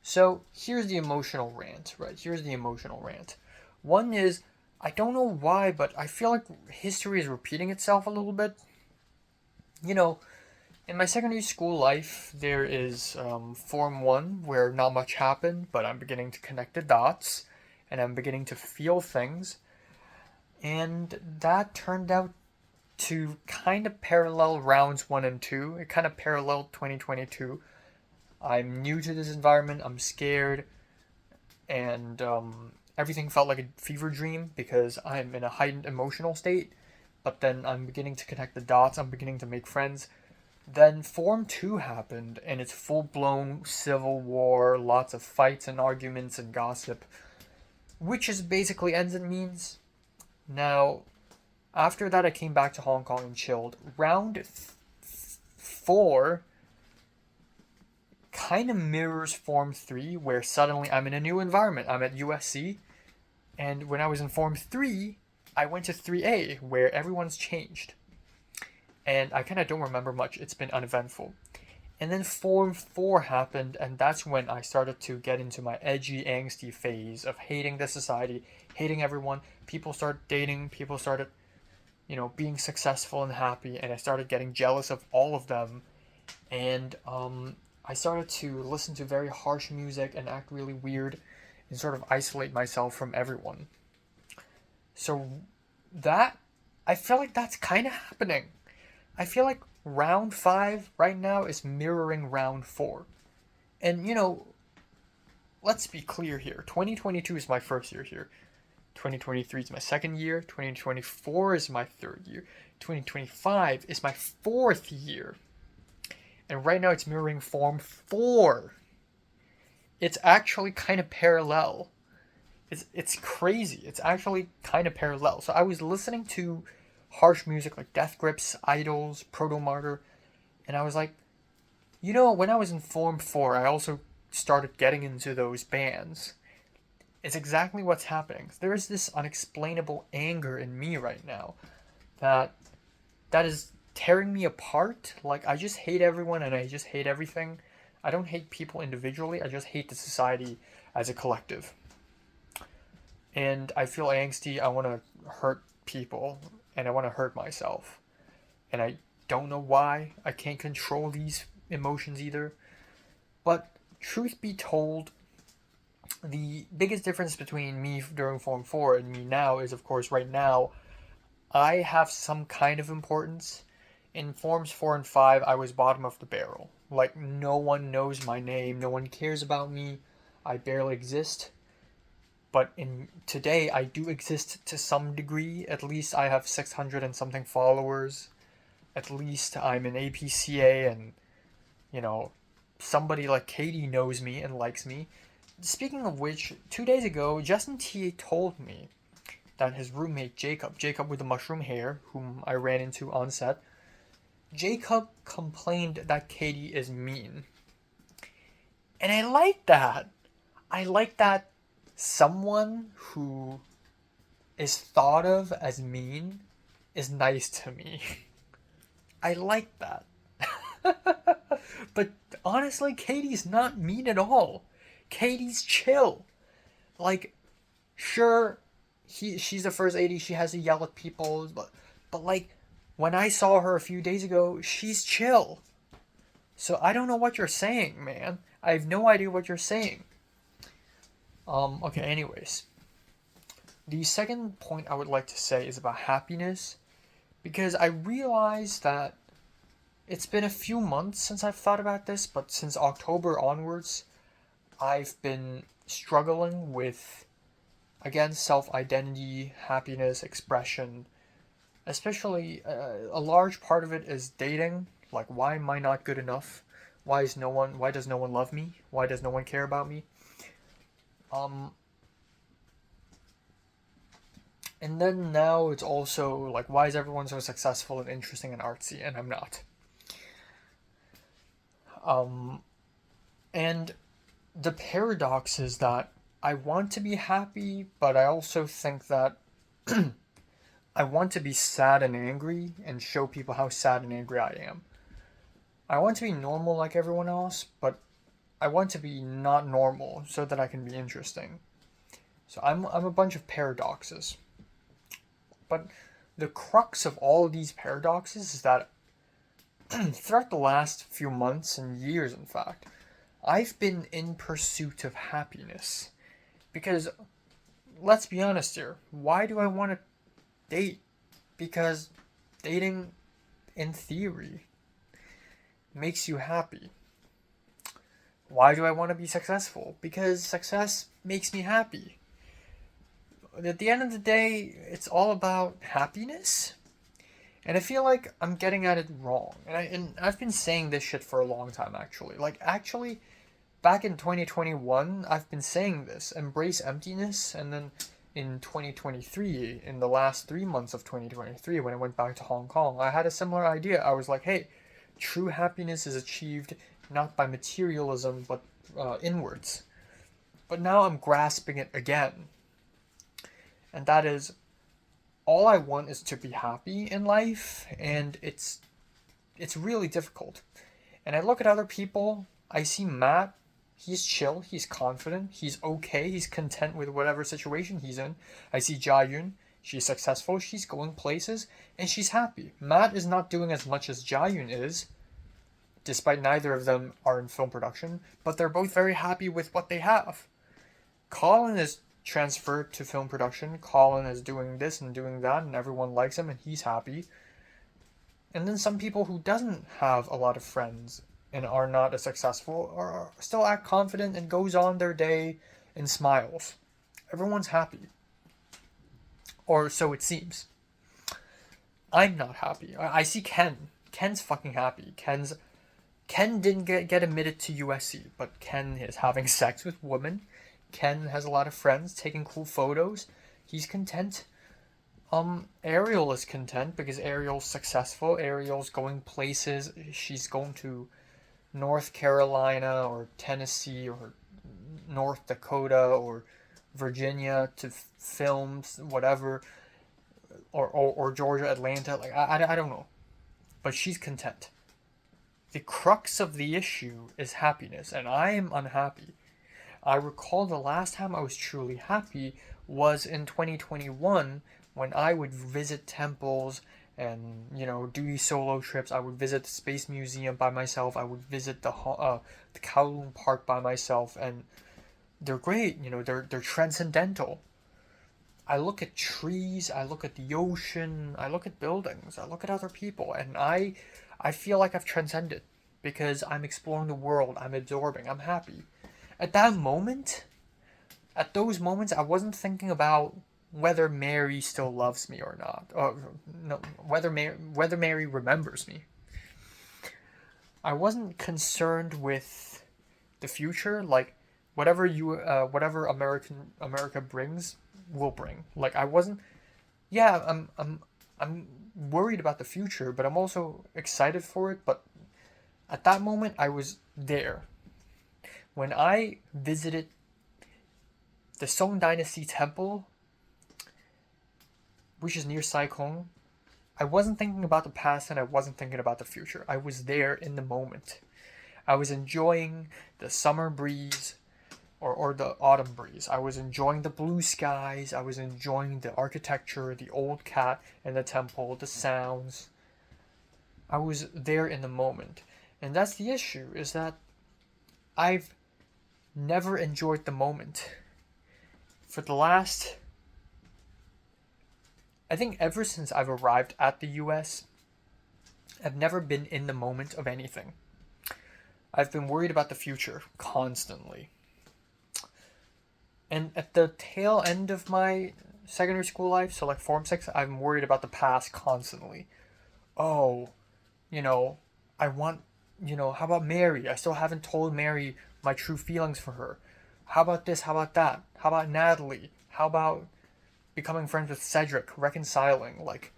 So here's the emotional rant, right? Here's the emotional rant. One is, I don't know why, but I feel like history is repeating itself a little bit. You know, in my secondary school life, there is Form 1, where not much happened, but I'm beginning to connect the dots, and I'm beginning to feel things. And that turned out to kind of parallel rounds 1 and 2. It kind of paralleled 2022. I'm new to this environment, I'm scared, and everything felt like a fever dream because I'm in a heightened emotional state. But then I'm beginning to connect the dots, I'm beginning to make friends. Then Form 2 happened, and it's full blown civil war, lots of fights and arguments and gossip, which is basically ends and means. Now, after that, I came back to Hong Kong and chilled. Round 4 kind of mirrors Form 3, where suddenly I'm in a new environment. I'm at USC, and when I was in Form 3, I went to 3A, where everyone's changed. And I kind of don't remember much. It's been uneventful. And then Form 4 happened, and that's when I started to get into my edgy, angsty phase of hating the society, hating everyone. People started dating, people started, being successful and happy, and I started getting jealous of all of them. And I started to listen to very harsh music and act really weird and sort of isolate myself from everyone. So I feel like that's kind of happening. I feel like round 5 right now is mirroring round 4. And, let's be clear here. 2022 is my first year here. 2023 is my second year. 2024 is my third year. 2025 is my fourth year. And right now it's mirroring Form 4. It's actually kind of parallel. It's crazy. It's actually kind of parallel. So I was listening to harsh music like Death Grips, Idols, Proto Martyr, and I was like, when I was in Form 4, I also started getting into those bands. It's exactly what's happening. There is this unexplainable anger in me right now that is tearing me apart. Like, I just hate everyone and I just hate everything. I don't hate people individually, I just hate the society as a collective. And I feel angsty, I want to hurt people, and I want to hurt myself. And I don't know why. I can't control these emotions either. But truth be told, the biggest difference between me during Form 4 and me now is, of course, right now, I have some kind of importance. In Forms 4 and 5, I was bottom of the barrel. Like, no one knows my name, no one cares about me, I barely exist. But in today, I do exist to some degree. At least I have 600 and something followers. At least I'm an APCA, and, somebody like Katie knows me and likes me. Speaking of which, 2 days ago, Justin T told me that his roommate Jacob with the mushroom hair, whom I ran into on set, Jacob complained that Katie is mean. And I like that. I like that someone who is thought of as mean is nice to me. I like that. But honestly, Katie's not mean at all. Katie's chill. Like, sure, she's the first AD, she has to yell at people, but like, when I saw her a few days ago, she's chill. So I don't know what you're saying, man. I have no idea what you're saying. Okay, anyways. The second point I would like to say is about happiness, because I realized that it's been a few months since I've thought about this, but since October onwards, I've been struggling with, again, self-identity, happiness, expression. Especially, a large part of it is dating. Like, why am I not good enough? Why does no one love me? Why does no one care about me? And then now it's also like, why is everyone so successful and interesting and artsy, and I'm not? And the paradox is that I want to be happy, but I also think that I want to be sad and angry and show people how sad and angry I am. I want to be normal like everyone else, but I want to be not normal so that I can be interesting. So I'm a bunch of paradoxes. But the crux of all of these paradoxes is that throughout the last few months and years, in fact, I've been in pursuit of happiness. Because, let's be honest here, why do I want to date? Because dating, in theory, makes you happy. Why do I want to be successful? Because success makes me happy. At the end of the day, it's all about happiness. And I feel like I'm getting at it wrong. And I've been saying this shit for a long time, actually. Actually, back in 2021, I've been saying this. Embrace emptiness. And then in 2023, in the last 3 months of 2023, when I went back to Hong Kong, I had a similar idea. I was like, hey, true happiness is achieved not by materialism, but inwards. But now I'm grasping it again. And that is, all I want is to be happy in life, and it's really difficult. And I look at other people, I see Matt, he's chill, he's confident, he's okay, he's content with whatever situation he's in. I see Jayun, she's successful, she's going places, and she's happy. Matt is not doing as much as Jayun is, despite neither of them are in film production, but they're both very happy with what they have. Colin is transferred to film production. Colin is doing this and doing that, and everyone likes him, and he's happy. And then some people who doesn't have a lot of friends and are not as successful are still act confident and goes on their day and smiles. Everyone's happy, or so it seems. I'm not happy. I see Ken. Ken's fucking happy. Ken didn't get admitted to USC, but Ken is having sex with women. Ken has a lot of friends, taking cool photos. He's content. Ariel is content because Ariel's successful. Ariel's going places. She's going to North Carolina or Tennessee or North Dakota or Virginia to films, whatever, or Georgia, Atlanta. Like, I don't know. But she's content. The crux of the issue is happiness, and I am unhappy. I recall the last time I was truly happy was in 2021 when I would visit temples and do these solo trips. I would visit the Space Museum by myself. I would visit the Kowloon Park by myself, and they're great. They're transcendental. I look at trees, I look at the ocean, I look at buildings, I look at other people, and I feel like I've transcended because I'm exploring the world, I'm absorbing, I'm happy. At that moment, at those moments, I wasn't thinking about whether Mary still loves me or not, or no, whether Mary remembers me. I wasn't concerned with the future, like whatever America brings will bring. Like I wasn't. Yeah, I'm worried about the future, but I'm also excited for it. But at that moment, I was there. When I visited the Song Dynasty Temple, which is near Sycamore, I wasn't thinking about the past and I wasn't thinking about the future. I was there in the moment. I was enjoying the summer breeze or the autumn breeze. I was enjoying the blue skies. I was enjoying the architecture, the old cat in the temple, the sounds. I was there in the moment. And that's the issue, is that I've never enjoyed the moment. For the last, I think ever since I've arrived at the US, I've never been in the moment of anything. I've been worried about the future constantly. And at the tail end of my secondary school life, so like Form 6, I'm worried about the past constantly. Oh, I want, how about Mary? I still haven't told Mary my true feelings for her. How about this? How about that? How about Natalie? How about becoming friends with Cedric, reconciling? Like,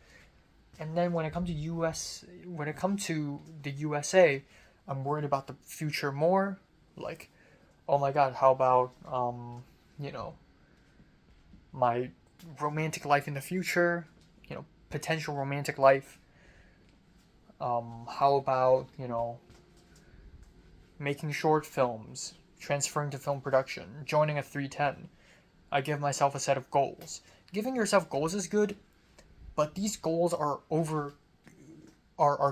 and then when it comes to the USA, I'm worried about the future more. Like, oh my God, how about my romantic life in the future, potential romantic life. How about, making short films, transferring to film production, joining a 310. I give myself a set of goals. Giving yourself goals is good, but these goals are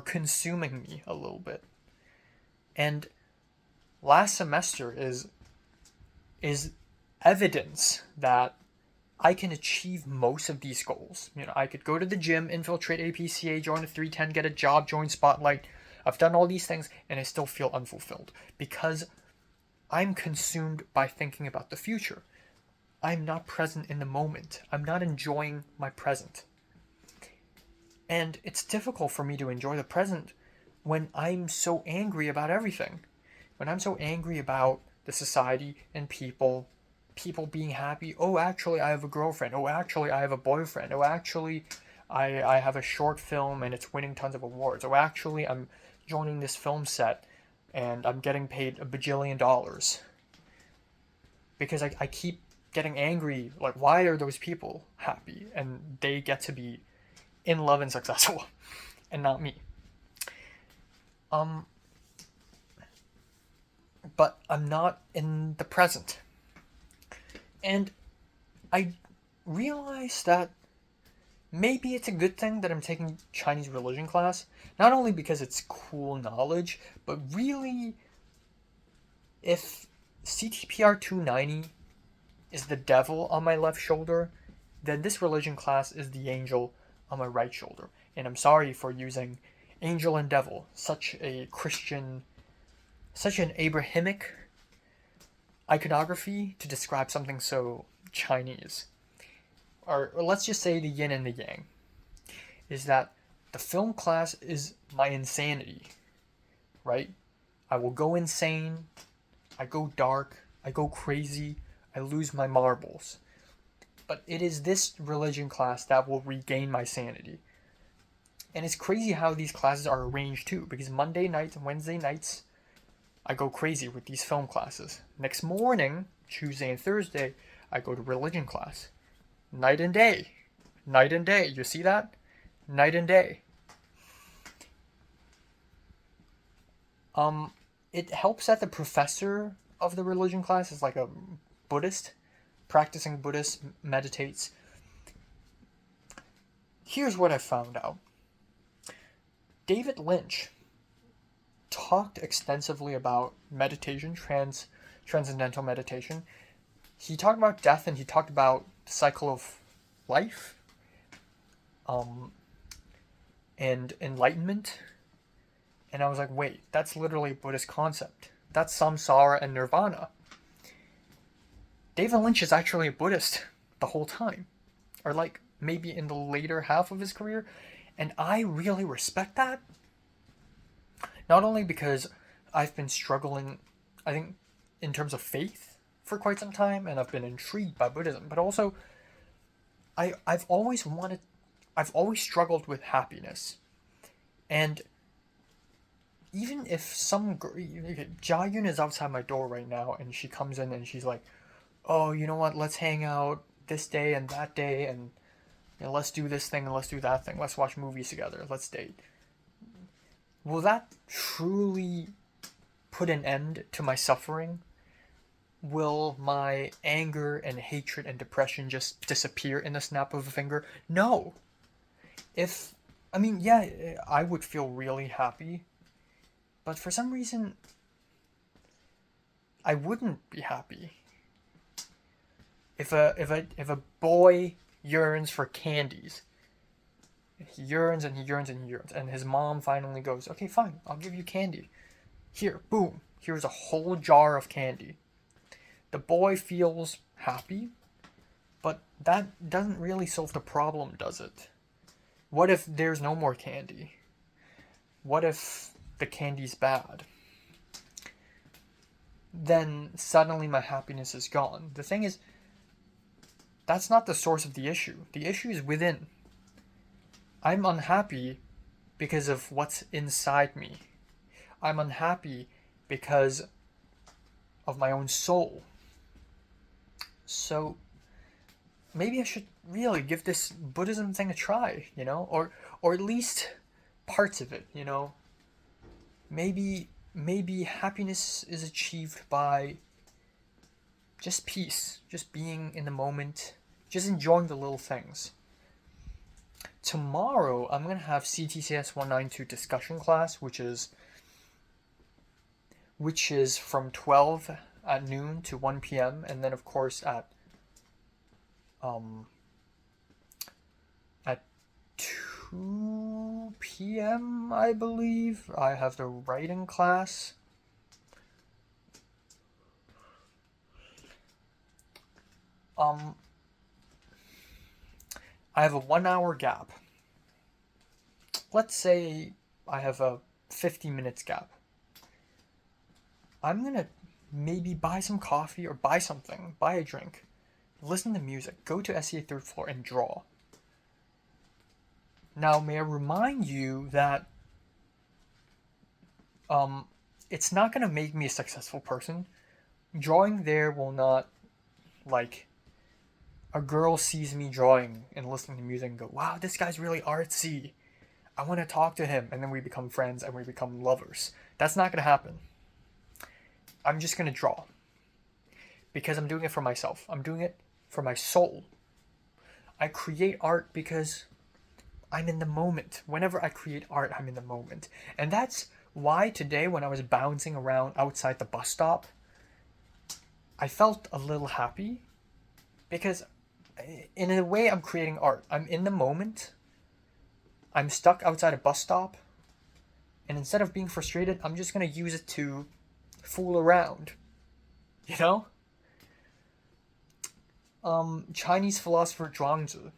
consuming me a little bit. And last semester is evidence that I can achieve most of these goals. I could go to the gym, infiltrate APCA, join a 310, get a job, join Spotlight. I've done all these things and I still feel unfulfilled because I'm consumed by thinking about the future. I'm not present in the moment. I'm not enjoying my present. And it's difficult for me to enjoy the present when I'm so angry about everything. When I'm so angry about the society and people being happy. Oh, actually, I have a girlfriend. Oh, actually, I have a boyfriend. Oh, actually, I have a short film and it's winning tons of awards. Oh, actually, I'm joining this film set and I'm getting paid $1 bajillion. Because I keep getting angry. Like, why are those people happy and they get to be in love and successful and not me? But I'm not in the present. And I realized that maybe it's a good thing that I'm taking Chinese religion class, not only because it's cool knowledge, but really, if CTPR 290 is the devil on my left shoulder, then this religion class is the angel on my right shoulder. And I'm sorry for using angel and devil, such a Christian such an Abrahamic iconography to describe something so Chinese. Or let's just say the yin and the yang, is that the film class is my insanity, right? I will go insane, I go dark, I go crazy, I lose my marbles. But it is this religion class that will regain my sanity. And it's crazy how these classes are arranged too, because Monday nights and Wednesday nights, I go crazy with these film classes. Next morning, Tuesday and Thursday, I go to religion class. Night and day. Night and day. You see that? Night and day. It helps that the professor of the religion class is like a Buddhist, practicing Buddhist, meditates. Here's what I found out. David Lynch talked extensively about meditation, transcendental meditation. He talked about death and he talked about the cycle of life, and enlightenment. And I was like, wait, that's literally a Buddhist concept. That's samsara and nirvana. David Lynch is actually a Buddhist the whole time, or like maybe in the later half of his career, and I really respect that. Not only because I've been struggling, I think, in terms of faith for quite some time, and I've been intrigued by Buddhism, but also I've always struggled with happiness. And even if Jayun is outside my door right now, and she comes in and she's like, oh, you know what, let's hang out this day and that day, and let's do this thing and let's do that thing, let's watch movies together, let's date. Will that truly put an end to my suffering? Will my anger and hatred and depression just disappear in the snap of a finger? No. I would feel really happy, but for some reason, I wouldn't be happy. If a boy yearns for candies, he yearns and he yearns and he yearns, and his mom finally goes, okay, fine, I'll give you candy. Here, boom, here's a whole jar of candy. The boy feels happy, but that doesn't really solve the problem, does it? What if there's no more candy? What if the candy's bad? Then suddenly my happiness is gone. The thing is, that's not the source of the issue. The issue is within. I'm unhappy because of what's inside me. I'm unhappy because of my own soul. So maybe I should really give this Buddhism thing a try, or at least parts of it, Maybe happiness is achieved by just peace, just being in the moment, just enjoying the little things. Tomorrow, I'm going to have CTCS 192 discussion class, which is from 12 at noon to 1 p.m. And then, of course, at 2 p.m., I believe, I have the writing class. I have a 1 hour gap. Let's say I have a 50 minutes gap. I'm gonna maybe buy some coffee or buy something, buy a drink, listen to music, go to SEA 3rd floor and draw. Now, may I remind you that it's not gonna make me a successful person. Drawing there will not, like, a girl sees me drawing and listening to music and go, wow, this guy's really artsy. I want to talk to him. And then we become friends and we become lovers. That's not going to happen. I'm just going to draw. Because I'm doing it for myself. I'm doing it for my soul. I create art because I'm in the moment. Whenever I create art, I'm in the moment. And that's why today, when I was bouncing around outside the bus stop, I felt a little happy. Because in a way, I'm creating art. I'm in the moment. I'm stuck outside a bus stop. And instead of being frustrated, I'm just going to use it to fool around. You know? Chinese philosopher Zhuangzi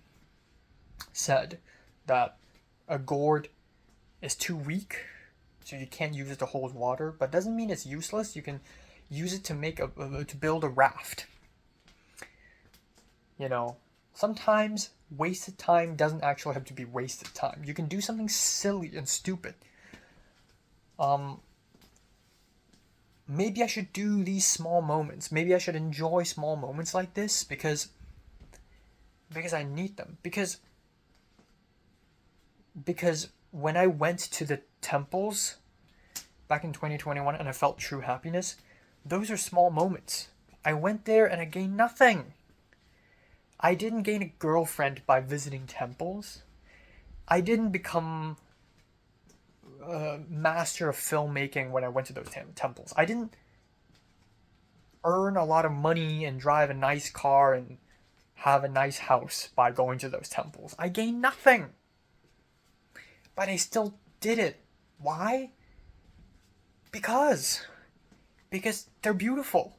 said that a gourd is too weak, so you can't use it to hold water, but doesn't mean it's useless. You can use it to to build a raft. You know, sometimes wasted time doesn't actually have to be wasted time. You can do something silly and stupid. Maybe I should do these small moments. Maybe I should enjoy small moments like this because I need them. Because when I went to the temples back in 2021 and I felt true happiness, those are small moments. I went there and I gained nothing. I didn't gain a girlfriend by visiting temples. I didn't become a master of filmmaking when I went to those temples. I didn't earn a lot of money and drive a nice car and have a nice house by going to those temples. I gained nothing. But I still did it. Why? Because they're beautiful.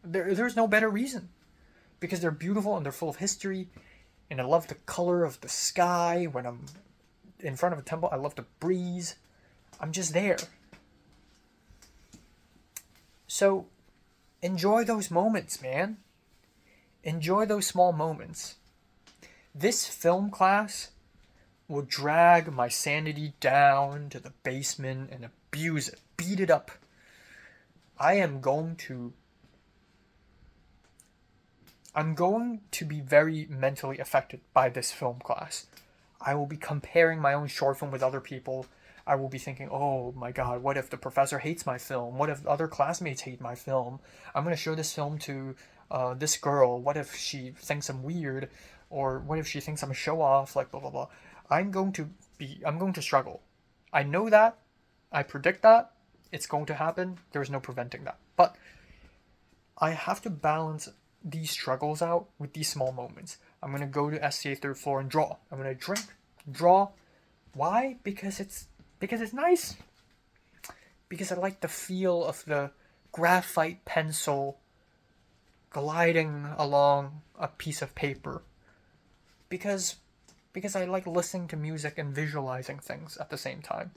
There's no better reason. Because they're beautiful and they're full of history, and I love the color of the sky when I'm in front of a temple. I love the breeze. I'm just there. So enjoy those moments, man. Enjoy those small moments. This film class will drag my sanity down to the basement and abuse it, beat it up. I'm going to be very mentally affected by this film class. I will be comparing my own short film with other people. I will be thinking, oh my god, what if the professor hates my film? What if other classmates hate my film? I'm going to show this film to this girl. What if she thinks I'm weird? Or what if she thinks I'm a show off? Like, blah, blah, blah. I'm going to struggle. I know that. I predict that. It's going to happen. There's no preventing that. But I have to balance these struggles out with these small moments. I'm going to go to SCA third floor and draw. I'm going to drink, draw. Why? Because it's nice. Because I like the feel of the graphite pencil gliding along a piece of paper. Because I like listening to music and visualizing things at the same time.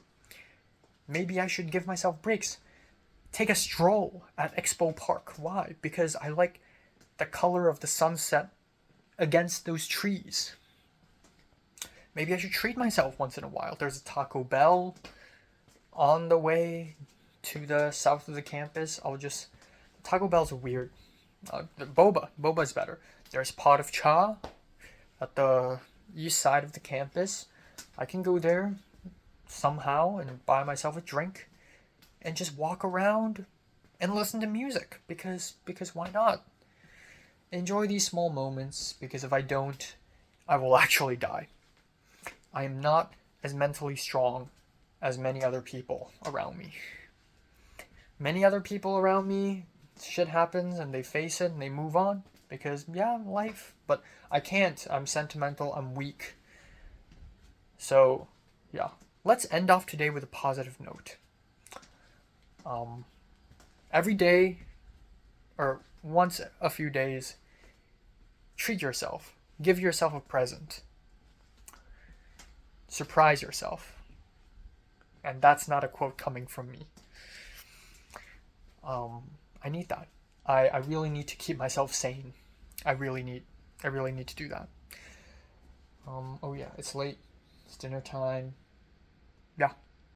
Maybe I should give myself breaks. Take a stroll at Expo Park. Why? Because I like the color of the sunset against those trees. Maybe I should treat myself once in a while. There's a Taco Bell on the way to the south of the campus. Taco Bell's weird. Boba's better. There's Pot of Cha at the east side of the campus. I can go there somehow and buy myself a drink and just walk around and listen to music because why not? Enjoy these small moments, because if I don't, I will actually die. I am not as mentally strong as many other people around me. Many other people around me, shit happens and they face it and they move on because, yeah, life. But I can't. I'm sentimental. I'm weak. So, yeah. Let's end off today with a positive note. Every day, or once a few days, treat yourself. Give yourself a present. Surprise yourself. And that's not a quote coming from me. I need that. I really need to keep myself sane. I really need to do that. Oh yeah, it's late. It's dinner time. Yeah,